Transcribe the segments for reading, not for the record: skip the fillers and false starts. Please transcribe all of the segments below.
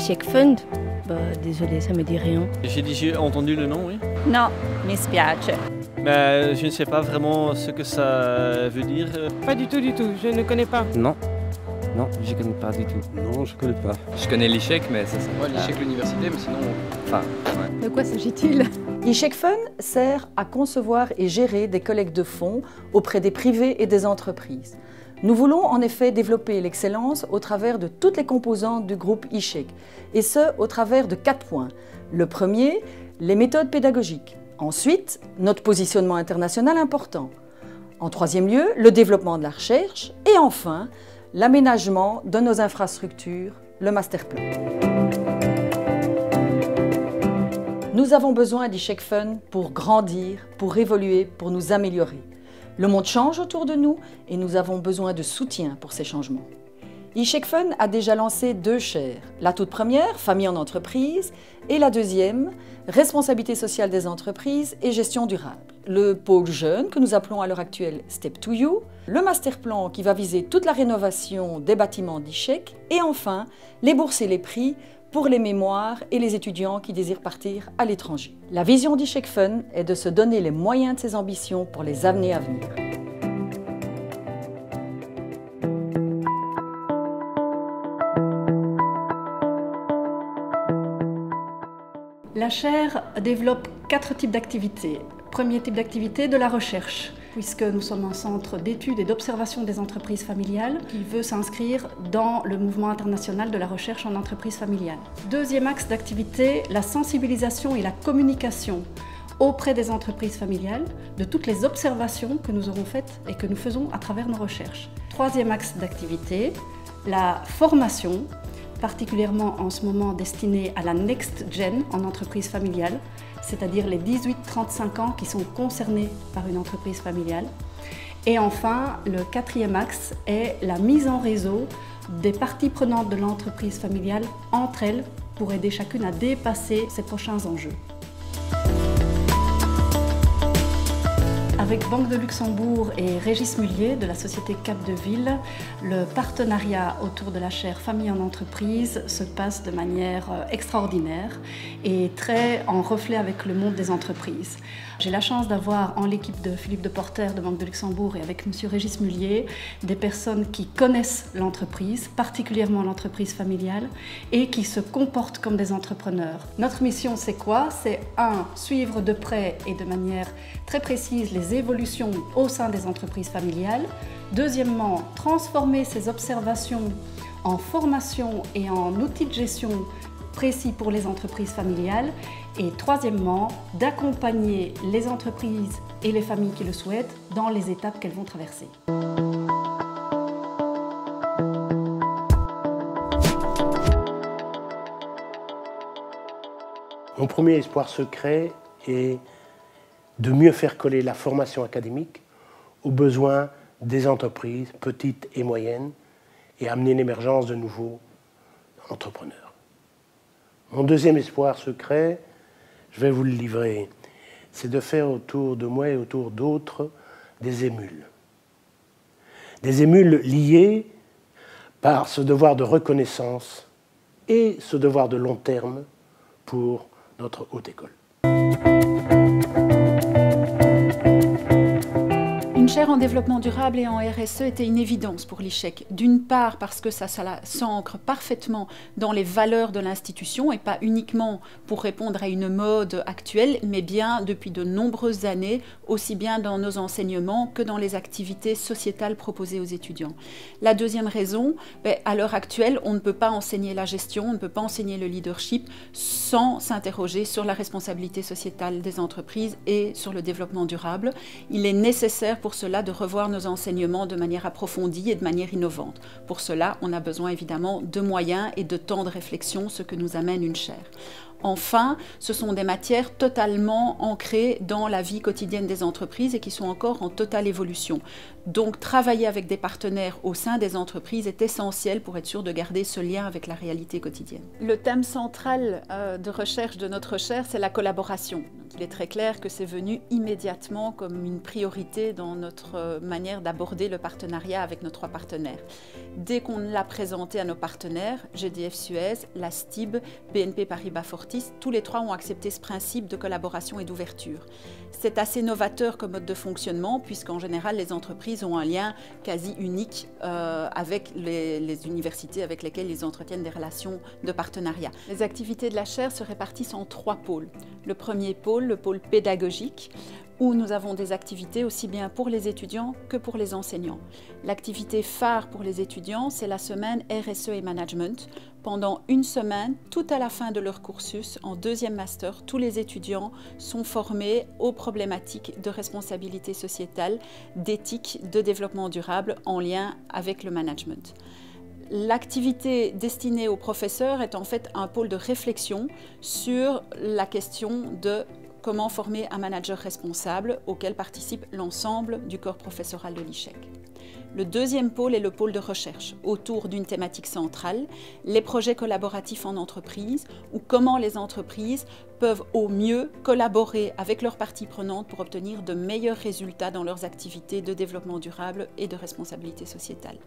Échec Fund? Désolé, ça me dit rien. J'ai entendu le nom, oui. Non, mi spiace. Mais je ne sais pas vraiment ce que ça veut dire. Pas du tout, je ne connais pas. Non, je ne connais pas du tout. Non, je ne connais pas. Je connais l'ICHEC, mais ça Ouais, l'ICHEC, l'université, mais sinon... Enfin, ouais. De quoi s'agit-il? l'ICHEC Fund sert à concevoir et gérer des collectes de fonds auprès des privés et des entreprises. Nous voulons en effet développer l'excellence au travers de toutes les composantes du groupe ICHEC, et ce, au travers de 4 points. Le premier, les méthodes pédagogiques. Ensuite, notre positionnement international important. En troisième lieu, le développement de la recherche. Et enfin, l'aménagement de nos infrastructures, le masterplan. Nous avons besoin d'ICHEC Fund pour grandir, pour évoluer, pour nous améliorer. Le monde change autour de nous et nous avons besoin de soutien pour ces changements. ICHEC Fund a déjà lancé 2 chaires. La toute première, Famille en entreprise, et la deuxième, Responsabilité sociale des entreprises et gestion durable. Le pôle jeune, que nous appelons à l'heure actuelle Step to You, le masterplan qui va viser toute la rénovation des bâtiments d'ICHEC, et enfin, les bourses et les prix pour les mémoires et les étudiants qui désirent partir à l'étranger. La vision d'ICHEC Fund est de se donner les moyens de ses ambitions pour les années à venir. La chaire développe 4 types d'activités. Premier type d'activité, de la recherche, puisque nous sommes un centre d'études et d'observation des entreprises familiales qui veut s'inscrire dans le mouvement international de la recherche en entreprise familiale. Deuxième axe d'activité, la sensibilisation et la communication auprès des entreprises familiales de toutes les observations que nous aurons faites et que nous faisons à travers nos recherches. Troisième axe d'activité, la formation, particulièrement en ce moment destinée à la Next Gen en entreprise familiale, c'est-à-dire les 18-35 ans qui sont concernés par une entreprise familiale. Et enfin, le 4e axe est la mise en réseau des parties prenantes de l'entreprise familiale entre elles pour aider chacune à dépasser ses prochains enjeux. Avec Banque de Luxembourg et Régis Mullier de la société Capdeville, le partenariat autour de la chaire Famille en entreprise se passe de manière extraordinaire et très en reflet avec le monde des entreprises. J'ai la chance d'avoir en l'équipe de Philippe Deporter de Banque de Luxembourg et avec M. Régis Mullier des personnes qui connaissent l'entreprise, particulièrement l'entreprise familiale, et qui se comportent comme des entrepreneurs. Notre mission, c'est quoi? C'est 1. Suivre de près et de manière très précise les évolutions au sein des entreprises familiales. Deuxièmement, transformer ces observations en formation et en outils de gestion précis pour les entreprises familiales. Et troisièmement, d'accompagner les entreprises et les familles qui le souhaitent dans les étapes qu'elles vont traverser. Mon premier espoir secret est de mieux faire coller la formation académique aux besoins des entreprises, petites et moyennes, et amener l'émergence de nouveaux entrepreneurs. Mon deuxième espoir secret, je vais vous le livrer, c'est de faire autour de moi et autour d'autres des émules. Des émules liées par ce devoir de reconnaissance et ce devoir de long terme pour notre haute école. Une chaire en développement durable et en RSE était une évidence pour l'ICHEC. D'une part parce que ça s'ancre parfaitement dans les valeurs de l'institution et pas uniquement pour répondre à une mode actuelle, mais bien depuis de nombreuses années, aussi bien dans nos enseignements que dans les activités sociétales proposées aux étudiants. La deuxième raison, à l'heure actuelle, on ne peut pas enseigner la gestion, on ne peut pas enseigner le leadership sans s'interroger sur la responsabilité sociétale des entreprises et sur le développement durable. Il est nécessaire pour cela de revoir nos enseignements de manière approfondie et de manière innovante. Pour cela, on a besoin évidemment de moyens et de temps de réflexion, ce que nous amène une chaire. Enfin, ce sont des matières totalement ancrées dans la vie quotidienne des entreprises et qui sont encore en totale évolution. Donc travailler avec des partenaires au sein des entreprises est essentiel pour être sûr de garder ce lien avec la réalité quotidienne. Le thème central de recherche de notre recherche, c'est la collaboration. Donc, il est très clair que c'est venu immédiatement comme une priorité dans notre manière d'aborder le partenariat avec nos 3 partenaires. Dès qu'on l'a présenté à nos partenaires, GDF Suez, la STIB, BNP Paribas Fortis, tous les 3 ont accepté ce principe de collaboration et d'ouverture. C'est assez novateur comme mode de fonctionnement puisqu'en général les entreprises ont un lien quasi unique avec les universités avec lesquelles ils entretiennent des relations de partenariat. Les activités de la chaire se répartissent en 3 pôles. Le premier pôle, le pôle pédagogique, où nous avons des activités aussi bien pour les étudiants que pour les enseignants. L'activité phare pour les étudiants, c'est la semaine RSE et Management. Pendant une semaine, tout à la fin de leur cursus, en 2e master, tous les étudiants sont formés aux problématiques de responsabilité sociétale, d'éthique, de développement durable en lien avec le management. L'activité destinée aux professeurs est en fait un pôle de réflexion sur la question de comment former un manager responsable auquel participe l'ensemble du corps professoral de l'ICHEC. Le deuxième pôle est le pôle de recherche, autour d'une thématique centrale, les projets collaboratifs en entreprise, ou comment les entreprises peuvent au mieux collaborer avec leurs parties prenantes pour obtenir de meilleurs résultats dans leurs activités de développement durable et de responsabilité sociétale.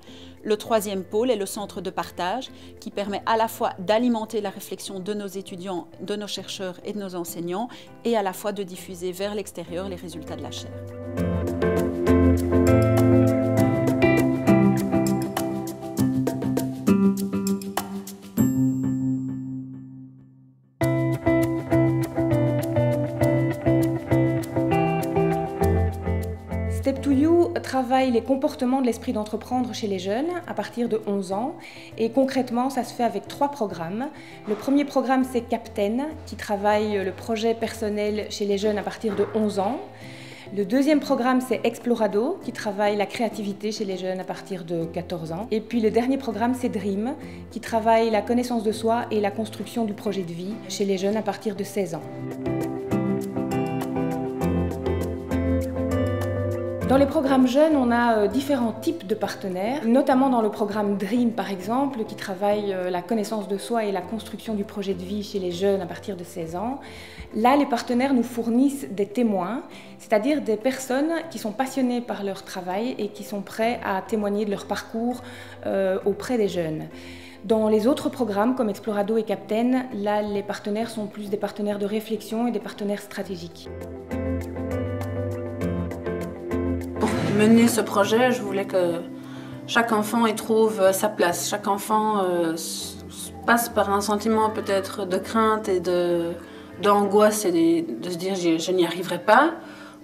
Le troisième pôle est le centre de partage, qui permet à la fois d'alimenter la réflexion de nos étudiants, de nos chercheurs et de nos enseignants, et à la fois de diffuser vers l'extérieur les résultats de la chaire. Step2You travaille les comportements de l'esprit d'entreprendre chez les jeunes à partir de 11 ans et concrètement ça se fait avec 3 programmes. Le premier programme c'est Captain qui travaille le projet personnel chez les jeunes à partir de 11 ans. Le deuxième programme c'est Explorado qui travaille la créativité chez les jeunes à partir de 14 ans. Et puis le dernier programme c'est Dream qui travaille la connaissance de soi et la construction du projet de vie chez les jeunes à partir de 16 ans. Dans les programmes jeunes, on a différents types de partenaires, notamment dans le programme Dream par exemple, qui travaille la connaissance de soi et la construction du projet de vie chez les jeunes à partir de 16 ans. Là, les partenaires nous fournissent des témoins, c'est-à-dire des personnes qui sont passionnées par leur travail et qui sont prêts à témoigner de leur parcours auprès des jeunes. Dans les autres programmes comme Explorado et Captain, là, les partenaires sont plus des partenaires de réflexion et des partenaires stratégiques. Pour mener ce projet, je voulais que chaque enfant y trouve sa place. Chaque enfant passe par un sentiment peut-être de crainte et d'angoisse et de se dire je n'y arriverai pas,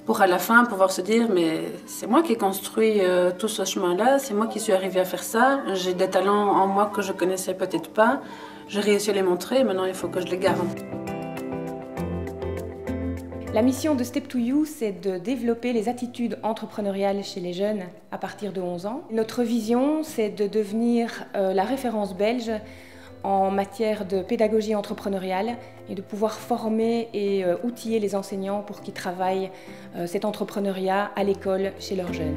pour à la fin pouvoir se dire mais c'est moi qui ai construit tout ce chemin-là, c'est moi qui suis arrivée à faire ça, j'ai des talents en moi que je connaissais peut-être pas, j'ai réussi à les montrer, maintenant il faut que je les garde. La mission de Step2You, c'est de développer les attitudes entrepreneuriales chez les jeunes à partir de 11 ans. Notre vision, c'est de devenir la référence belge en matière de pédagogie entrepreneuriale et de pouvoir former et outiller les enseignants pour qu'ils travaillent cet entrepreneuriat à l'école chez leurs jeunes.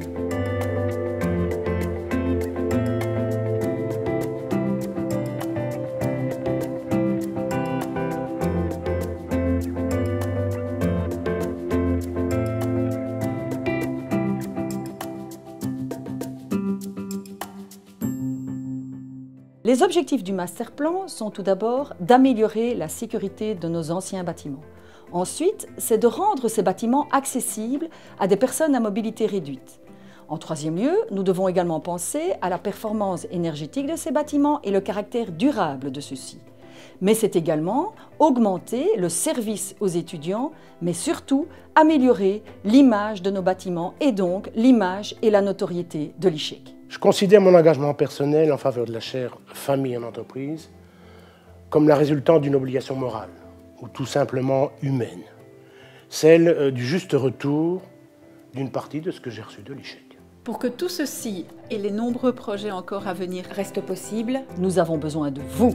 Les objectifs du masterplan sont tout d'abord d'améliorer la sécurité de nos anciens bâtiments. Ensuite, c'est de rendre ces bâtiments accessibles à des personnes à mobilité réduite. En troisième lieu, nous devons également penser à la performance énergétique de ces bâtiments et le caractère durable de ceux-ci. Mais c'est également augmenter le service aux étudiants, mais surtout améliorer l'image de nos bâtiments et donc l'image et la notoriété de l'ICHEC. Je considère mon engagement personnel en faveur de la chaire Famille en entreprise comme la résultante d'une obligation morale, ou tout simplement humaine, celle du juste retour d'une partie de ce que j'ai reçu de l'ICHEC. Pour que tout ceci et les nombreux projets encore à venir restent possibles, nous avons besoin de vous.